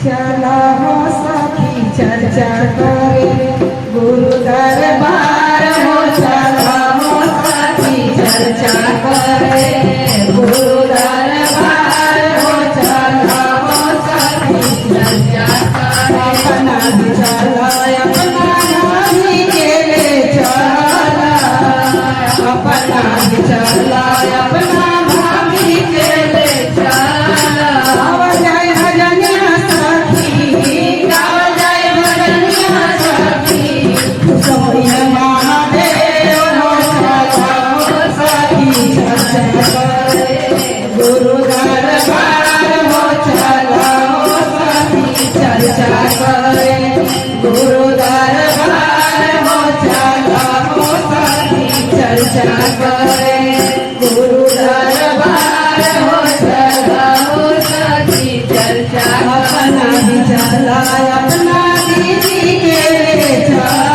चला हो सखी चर्चा करे गुरु दरबार हो चला हो सखी चर्चा करे गुरु दरबार हो चला हो सखी चर्चा करे अपना चला अपना नामी के ले चला अपना चला अपना भाभी के ले चला जय भजनिया सखी गाव जय भजनिया सखी सोय महादेव हो चला हो सखी चर्चा करे गुरु दरबार हो चला हो सखी चर्चा करे गुरु दरबार हो चला हो सखी चर्चा करे गुरु दरबार हो चला हो सखी चर्चा अपना भी चला अपना दीदी के ले चला